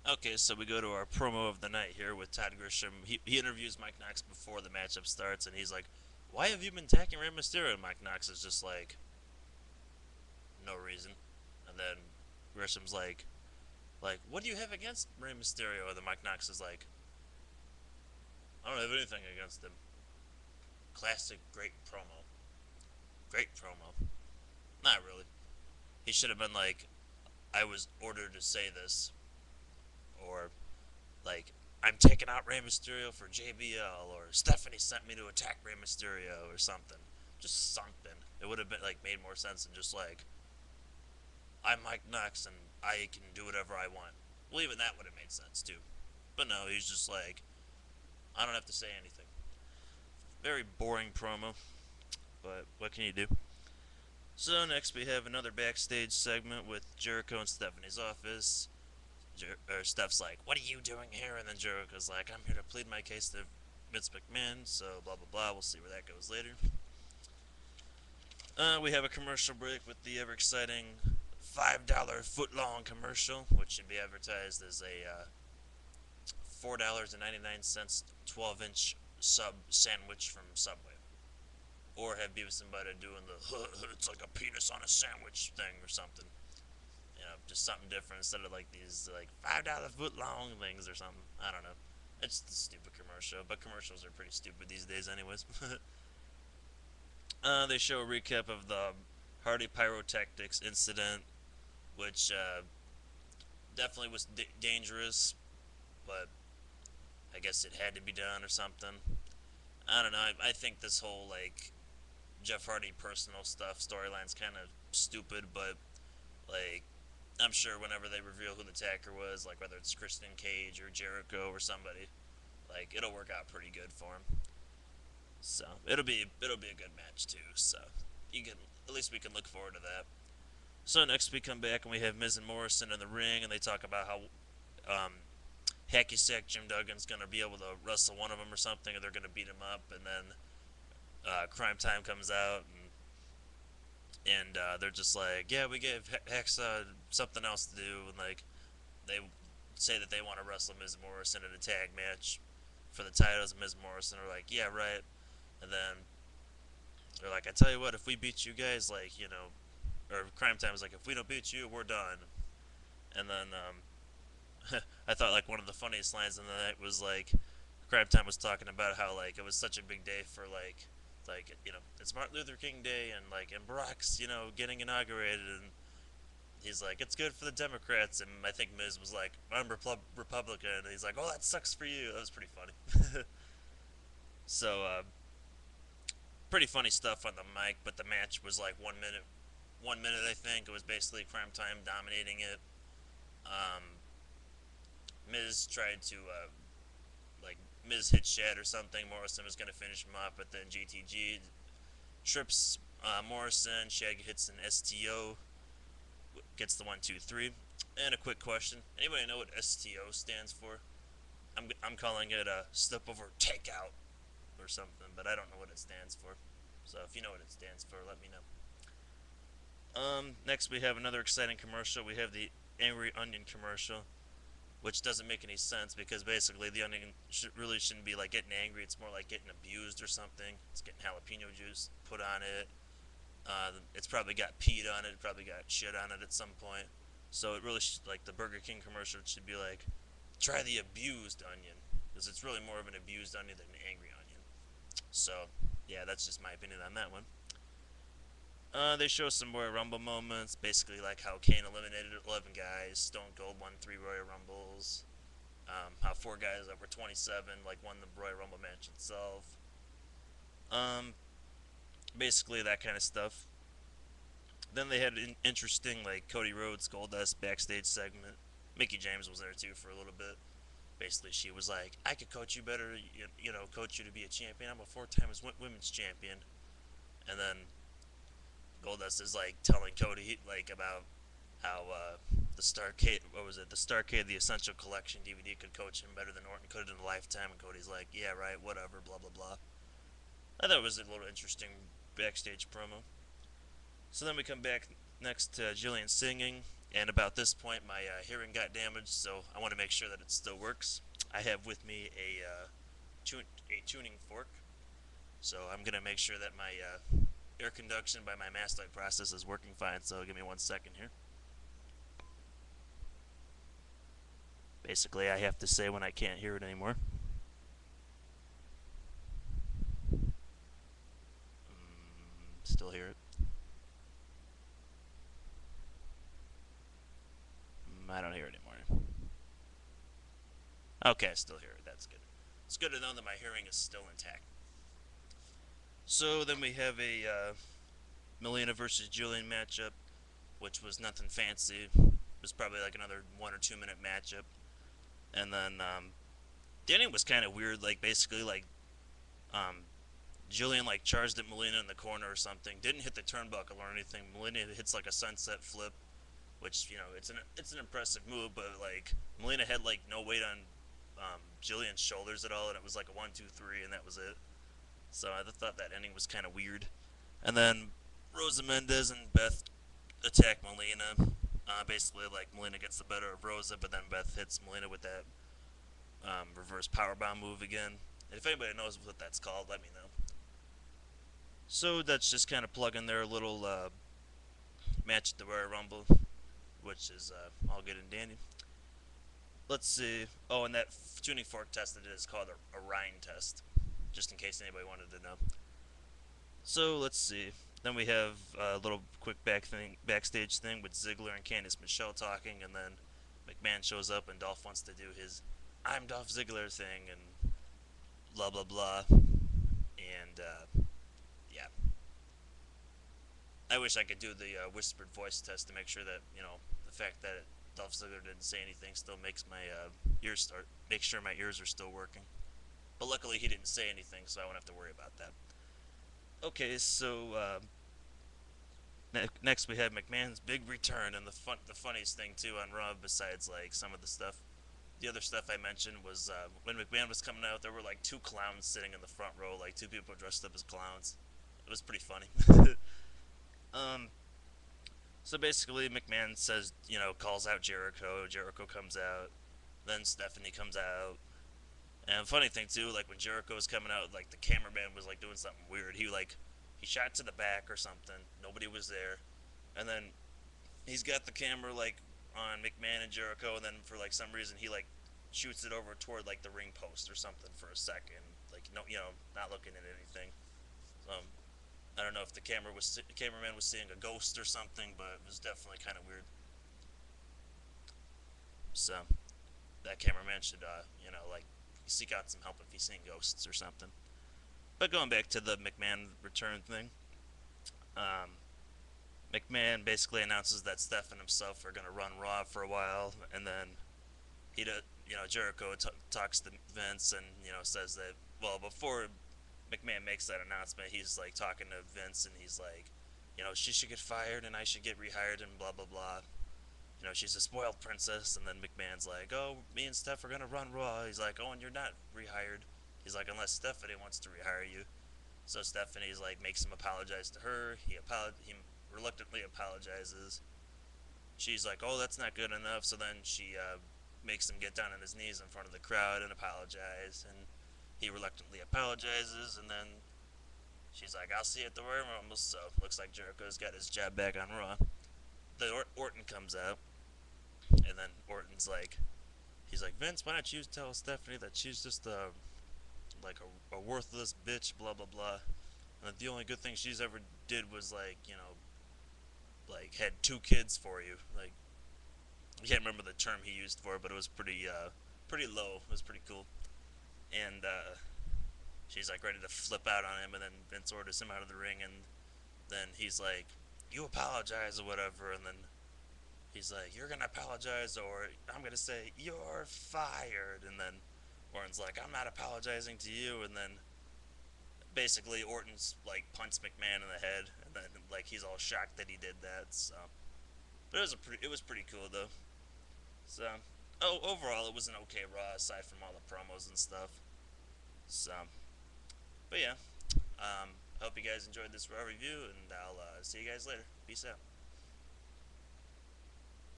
Okay, so we go to our promo of the night here with Todd Grisham. He interviews Mike Knox before the matchup starts, and he's like, "Why have you been attacking Rey Mysterio?" And Mike Knox is just like, "No reason." And then Grisham's like, "What do you have against Rey Mysterio?" And then Mike Knox is like, "I don't have anything against him." Classic, great promo. Not really. He should have been like, "I was ordered to say this," or like, "I'm taking out Rey Mysterio for JBL," or "Stephanie sent me to attack Rey Mysterio," or something. Just something. It would have been like made more sense than just like, "I'm Mike Knox and I can do whatever I want." Well, even that would have made sense too. But no, he's just like, "I don't have to say anything." Very boring promo, but what can you do? So next we have another backstage segment with Jericho in Stephanie's office. Steph's like, "What are you doing here?" And then Jericho's like, "I'm here to plead my case to Vince McMahon." So blah blah blah. We'll see where that goes later. We have a commercial break with the ever exciting $5 foot long commercial, which should be advertised as a $4.99 12-inch sub sandwich from Subway, or have Beavis and Butthead doing the "it's like a penis on a sandwich" thing or something. Just something different instead of like these like $5 foot long things or something. I don't know. It's the stupid commercial, but commercials are pretty stupid these days, anyways. They show a recap of the Hardy pyrotechnics incident, which definitely was dangerous, but I guess it had to be done or something. I don't know. I think this whole like Jeff Hardy personal stuff storyline's kind of stupid, but like I'm sure whenever they reveal who the attacker was, like whether it's Christian Cage or Jericho or somebody, like it'll work out pretty good for him. So it'll be a good match too. So you can at least we can look forward to that. So next we come back and we have Miz and Morrison in the ring, and they talk about how um, hacky sack Jim Duggan's gonna be able to wrestle one of them or something, or they're gonna beat him up, and then Crime Time comes out, and they're just like, "Yeah, we gave Hexa something else to do," and like they say that they want to wrestle Miz Morrison in a tag match for the titles. And Miz Morrison are like, "Yeah, right," and then they're like, "I tell you what, if we beat you guys, like or Crime Time is like, if we don't beat you, we're done." And then I thought like one of the funniest lines in the night was like Crime Time was talking about how like it was such a big day for it's Martin Luther King Day and Barack's getting inaugurated, and he's like, "It's good for the Democrats," and I think Miz was like, "I'm Republican," and he's like, "Oh, that sucks for you." That was pretty funny. So pretty funny stuff on the mic, but the match was like 1 minute. 1 minute, I think. It was basically Crime Time dominating it. Um, Miz tried to like Miz hit Shad or something. Morrison was going to finish him up, but then GTG trips Morrison. Shad hits an STO, gets the 1, 2, 3. And a quick question: anybody know what STO stands for? I'm calling it a step over takeout or something, but I don't know what it stands for. So if you know what it stands for, let me know. Next we have another exciting commercial. We have the Angry Onion commercial, which doesn't make any sense because basically the onion really shouldn't be like getting angry. It's more like getting abused or something. It's getting jalapeno juice put on it. It's probably got peed on it. Probably got shit on it at some point. So it really like the Burger King commercial should be like, try the abused onion, because it's really more of an abused onion than an angry onion. So yeah, that's just my opinion on that one. They show some Royal Rumble moments, basically like how Kane eliminated 11 guys, Stone Cold won 3 Royal Rumbles, how 4 guys that were 27 like won the Royal Rumble match itself. Um, Basically that kind of stuff. Then they had an interesting like Cody Rhodes Goldust backstage segment. Mickey James was there too for a little bit. Basically, she was like, "I could coach you better, coach you to be a champion. I'm a 4 time women's champion." And then Goldust is like telling Cody like about how the Starcade, what was it, the Starcade, the Essential Collection DVD could coach him better than Orton could in a lifetime. And Cody's like, "Yeah, right, whatever, blah blah blah." I thought it was a little interesting backstage promo. So then we come back next to Jillian singing, And about this point, my hearing got damaged, so I want to make sure that it still works. I have with me a tuning fork, so I'm gonna make sure that my air conduction by my mastoid process is working fine. So give me 1 second here. Basically, I have to say when I can't hear it anymore. Still hear it. I don't hear it anymore. Okay, I still hear it. That's good. It's good to know that my hearing is still intact. So then we have a Melina versus Julian matchup, which was nothing fancy. It was probably like another 1 or 2 minute matchup. And then Danny was kind of weird. Like basically like um, Julian like charged at Melina in the corner or something. Didn't hit the turnbuckle or anything. Melina hits like a sunset flip, which it's an impressive move. But like Melina had like no weight on Julian's shoulders at all, and it was like a 1, 2, 3, and that was it. So I thought that ending was kind of weird. And then Rosa Mendez and Beth attack Melina. Basically, like Melina gets the better of Rosa, but then Beth hits Melina with that reverse powerbomb move again. And if anybody knows what that's called, let me know. So that's just kind of plugging their little match at the Royal Rumble, which is all good and dandy. Let's see. Oh, and that tuning fork test that it is called a Rhine test, just in case anybody wanted to know. So let's see. Then we have a little quick backstage thing with Ziggler and Candice Michelle talking, and then McMahon shows up and Dolph wants to do his "I'm Dolph Ziggler" thing and blah blah blah. And yeah, I wish I could do the whispered voice test to make sure that the fact that Dolph Ziggler didn't say anything still makes my make sure my ears are still working. But luckily he didn't say anything, so I won't have to worry about that. Okay, so next we have McMahon's big return, and the funniest thing too on Raw, besides like some of the other stuff I mentioned was when McMahon was coming out, there were like two clowns sitting in the front row, like two people dressed up as clowns. It was pretty funny. um, so basically, McMahon says, calls out Jericho. Jericho comes out. Then Stephanie comes out. And funny thing too, like when Jericho was coming out, like the cameraman was like doing something weird. He shot to the back or something. Nobody was there. And then he's got the camera like on McMahon and Jericho, and then for like some reason he like shoots it over toward like the ring post or something for a second, like no, not looking at anything. I don't know if the cameraman was seeing a ghost or something, but it was definitely kind of weird. So that cameraman should like seek out some help if he's seeing ghosts or something. But going back to the McMahon return thing, um, McMahon basically announces that Steph and himself are going to run Raw for a while, and then Jericho talks to Vince and says that before McMahon makes that announcement, he's like talking to Vince and he's like, she should get fired and I should get rehired and blah blah blah. She's a spoiled princess, and then McMahon's like, oh, me and Steph are gonna run Raw. He's like, oh, and you're not rehired. He's like, unless Stephanie wants to rehire you. So Stephanie's like makes him apologize to her. He reluctantly apologizes. She's like, oh, that's not good enough. So then she makes him get down on his knees in front of the crowd and apologize. And he reluctantly apologizes. And then she's like, I'll see you at the Royal Rumble. So looks like Jericho's got his job back on Raw. The Orton comes out, and then Orton's like, he's like, Vince, why don't you tell Stephanie that she's just like a worthless bitch, blah blah blah. And that the only good thing she's ever did was like like had 2 kids for you. Like I can't remember the term he used for it, but it was pretty low. It was pretty cool. And she's like ready to flip out on him, and then Vince orders him out of the ring, and then he's like, you apologize or whatever, and then he's like, you're gonna apologize or I'm gonna say you're fired, and then Orton's like, I'm not apologizing to you, and then basically Orton's like punts McMahon in the head, and then like he's all shocked that he did that. So, but it was pretty cool though. So, overall it was an okay Raw aside from all the promos and stuff. So, but yeah, I hope you guys enjoyed this Raw review, and I'll see you guys later. Peace out.